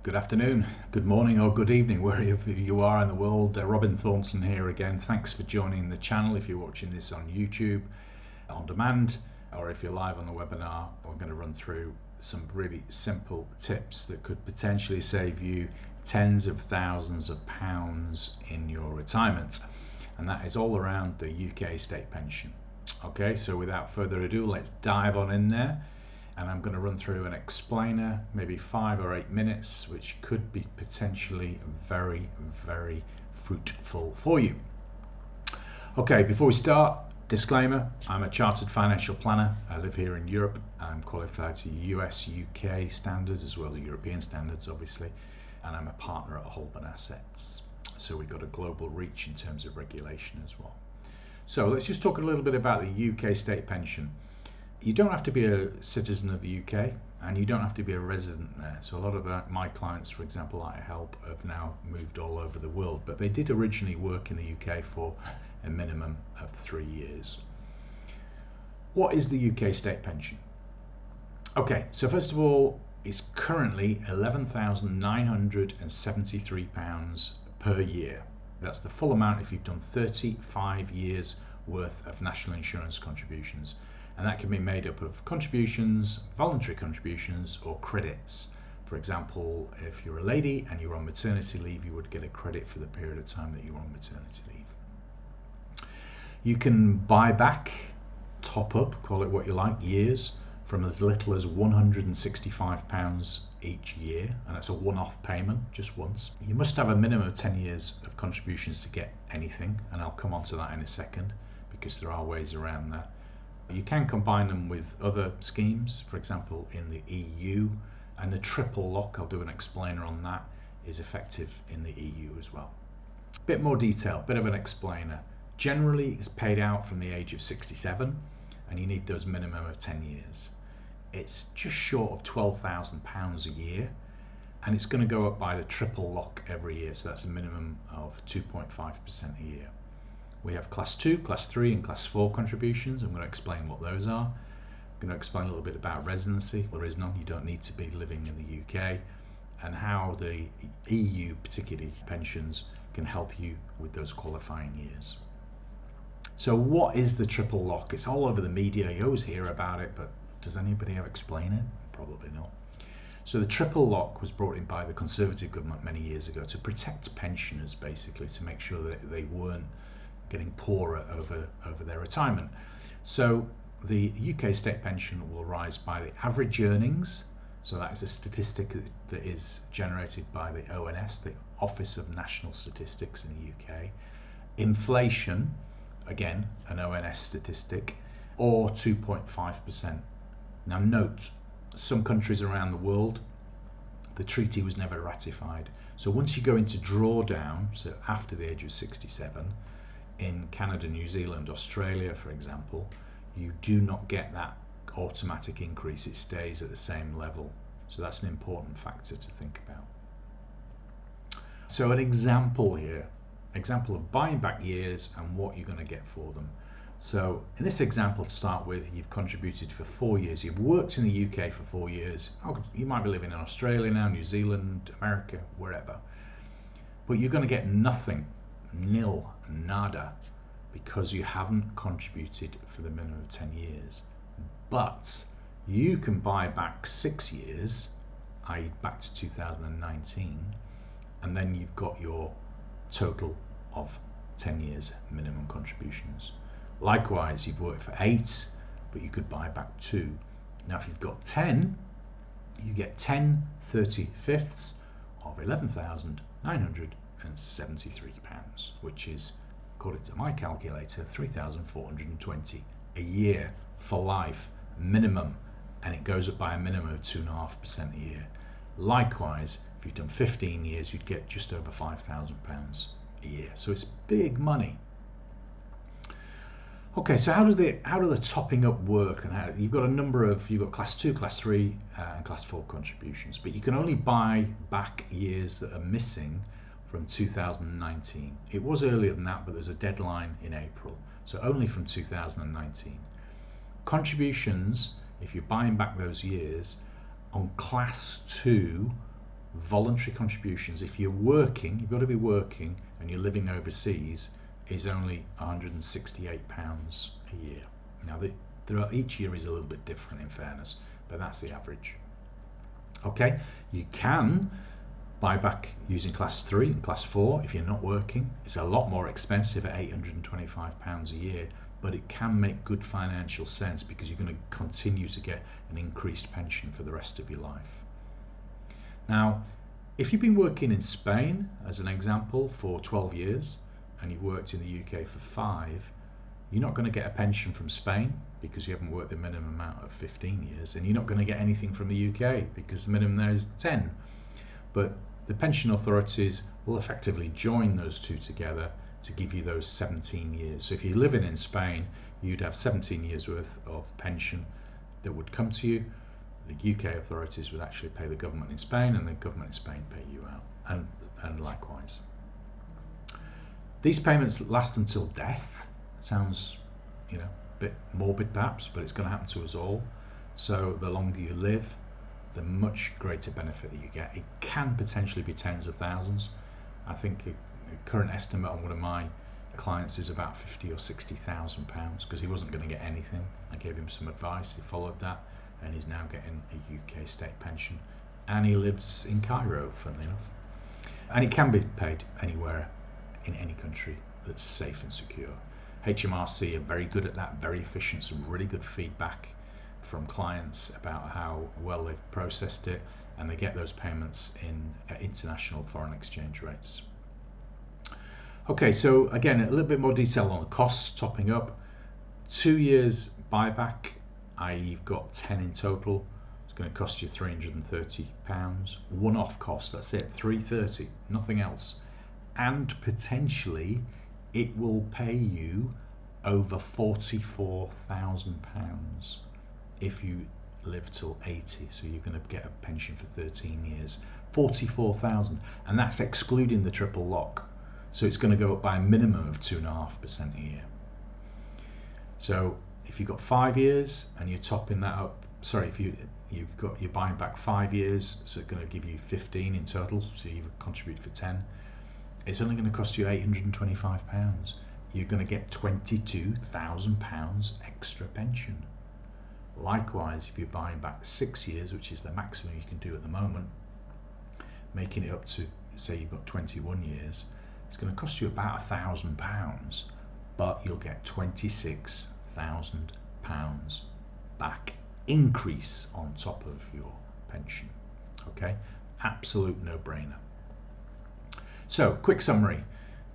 Good afternoon, good morning or good evening, wherever you are in the world. Robin Thornton here again. Thanks for joining the channel. If you're watching this on YouTube on demand, or if you're live on the webinar, we're going to run through some really simple tips that could potentially save you tens of thousands of pounds in your retirement. And that is all around the UK state pension. Okay, so without further ado, let's dive on in there. And I'm going to run through an explainer, maybe 5 or 8 minutes, which could be potentially very, very fruitful for you. Okay, before we start, disclaimer, I'm a chartered financial planner. I live here in Europe. I'm qualified to US, UK standards as well as European standards, obviously. And I'm a partner at Holborn Assets. So we've got a global reach in terms of regulation as well. So let's just talk a little bit about the UK state pension. You don't have to be a citizen of the UK, and you don't have to be a resident there. So a lot of my clients, for example, I help, have now moved all over the world, but they did originally work in the UK for a minimum of 3 years. What is the UK state pension? Okay, so first of all, it's currently £11,973 per year. That's the full amount if you've done 35 years worth of national insurance contributions. And that can be made up of contributions, voluntary contributions, or credits. For example, if you're a lady and you're on maternity leave, you would get a credit for the period of time that you're on maternity leave. You can buy back, top up, call it what you like, years, from as little as £165 each year, and that's a one-off payment, just once. You must have a minimum of 10 years of contributions to get anything, and I'll come on to that in a second, because there are ways around that. You can combine them with other schemes, for example in the EU, and the triple lock, I'll do an explainer on that, is effective in the EU as well. Bit more detail, bit of an explainer. Generally it's paid out from the age of 67 and you need those minimum of 10 years. It's just short of £12,000 a year, and it's going to go up by the triple lock every year, so that's a minimum of 2.5% a year. We have class 2, class 3 and class 4 contributions. I'm going to explain what those are. I'm going to explain a little bit about residency. There is none, you don't need to be living in the UK, and how the EU, particularly pensions, can help you with those qualifying years. So what is the triple lock? It's all over the media, you always hear about it, but does anybody ever explain it? Probably not. So the triple lock was brought in by the Conservative government many years ago to protect pensioners, basically, to make sure that they weren't getting poorer over their retirement. So the UK state pension will rise by the average earnings. So that is a statistic that is generated by the ONS, the Office of National Statistics in the UK. Inflation, again an ONS statistic, or 2.5%. Now note, some countries around the world, the treaty was never ratified. So once you go into drawdown, so after the age of 67, in Canada, New Zealand, Australia, for example, you do not get that automatic increase. It stays at the same level. So that's an important factor to think about. So an example here, example of buying back years and what you're going to get for them. So in this example, to start with, you've contributed for 4 years. You've worked in the UK for 4 years. You might be living in Australia now, New Zealand, America, wherever. But you're going to get nothing. Nil, nada, because you haven't contributed for the minimum of 10 years. But you can buy back 6 years, i.e. back to 2019, and then you've got your total of 10 years minimum contributions. Likewise, you've worked for 8, but you could buy back 2. Now if you've got 10, you get 10/35 of £11,973, which is, according to my calculator, 3,420 a year for life minimum, and it goes up by a minimum of 2.5% a year. Likewise, if you've done 15 years, you'd get just over £5,000 a year. So it's big money. Okay, so how do the topping up work? And how you've got a number of, you've got class 2, class 3 and class 4 contributions, but you can only buy back years that are missing from 2019. It was earlier than that, but there's a deadline in April, so only from 2019. Contributions, if you're buying back those years, on class 2 voluntary contributions, if you're working, you've got to be working and you're living overseas, is only £168 a year. Now, each year is a little bit different in fairness, but that's the average. Okay, you can buy back using class 3 and class 4 if you're not working. It's a lot more expensive at £825 a year, but it can make good financial sense because you're going to continue to get an increased pension for the rest of your life. Now, if you've been working in Spain, as an example, for 12 years, and you've worked in the UK for 5, you're not going to get a pension from Spain because you haven't worked the minimum amount of 15 years, and you're not going to get anything from the UK because the minimum there is 10. But the pension authorities will effectively join those two together to give you those 17 years. So if you're living in Spain, you'd have 17 years worth of pension that would come to you. The UK authorities would actually pay the government in Spain, and the government in Spain pay you out, and likewise. These payments last until death. Sounds, a bit morbid perhaps, but it's going to happen to us all. So the longer you live, the much greater benefit that you get. It can potentially be tens of thousands. I think a current estimate on one of my clients is about £50,000 or £60,000 because he wasn't going to get anything. I gave him some advice, he followed that, and he's now getting a UK state pension, and he lives in Cairo, funnily enough. And it can be paid anywhere in any country that's safe and secure. HMRC are very good at that, very efficient, some really good feedback from clients about how well they've processed it, and they get those payments in international foreign exchange rates. Okay, so again, a little bit more detail on the costs, topping up. 2 years buyback, i.e. you've got 10 in total, it's going to cost you £330. One-off cost, that's it, £330, nothing else. And potentially it will pay you over £44,000 if you live till 80, so you're going to get a pension for 13 years. 44,000, and that's excluding the triple lock. So it's going to go up by a minimum of 2.5% a year. So if you've got 5 years and you're topping that up, sorry, if you're buying back 5 years, so it's going to give you 15 in total, so you've contributed for 10. It's only going to cost you £825. You're going to get £22,000 extra pension. Likewise, if you're buying back 6 years, which is the maximum you can do at the moment, making it up to, say you've got 21 years, it's going to cost you about £1,000, but you'll get £26,000 back increase on top of your pension. Okay, absolute no-brainer. So, quick summary.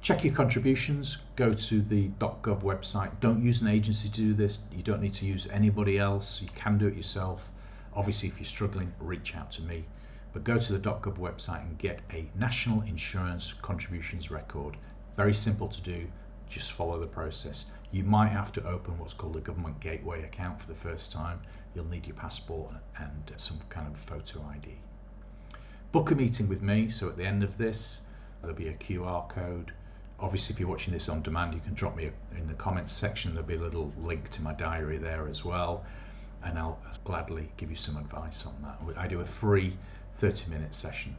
Check your contributions, go to the .gov website. Don't use an agency to do this. You don't need to use anybody else. You can do it yourself. Obviously, if you're struggling, reach out to me. But go to the .gov website and get a national insurance contributions record. Very simple to do. Just follow the process. You might have to open what's called a government gateway account for the first time. You'll need your passport and some kind of photo ID. Book a meeting with me. So at the end of this, there'll be a QR code. Obviously, if you're watching this on demand, you can drop me in the comments section. There'll be a little link to my diary there as well, and I'll gladly give you some advice on that. I do a free 30-minute session.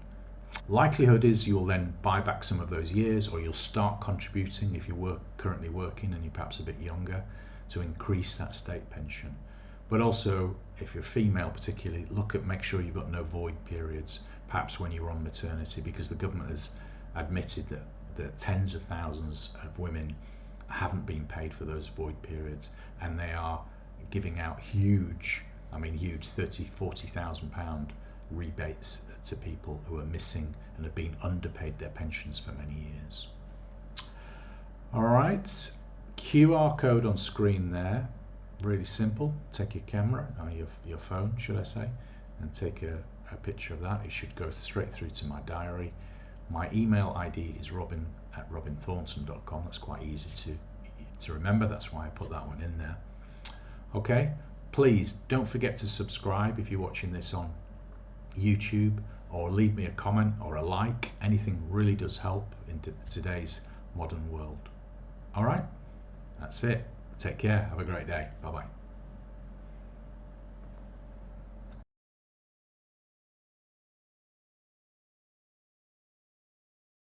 Likelihood is you'll then buy back some of those years, or you'll start contributing if you're currently working and you're perhaps a bit younger, to increase that state pension. But also, if you're female particularly, make sure you've got no void periods, perhaps when you're on maternity, because the government has admitted that tens of thousands of women haven't been paid for those void periods, and they are giving out huge £30,000-40,000 rebates to people who are missing and have been underpaid their pensions for many years. All right, QR code on screen there, really simple. Take your camera, or your phone should I say, and take a picture of that. It should go straight through to my diary. My email ID is robin@robinthornton.com. That's quite easy to remember. That's why I put that one in there. Okay, please don't forget to subscribe if you're watching this on YouTube, or leave me a comment or a like. Anything really does help in today's modern world. All right, that's it. Take care. Have a great day. Bye-bye.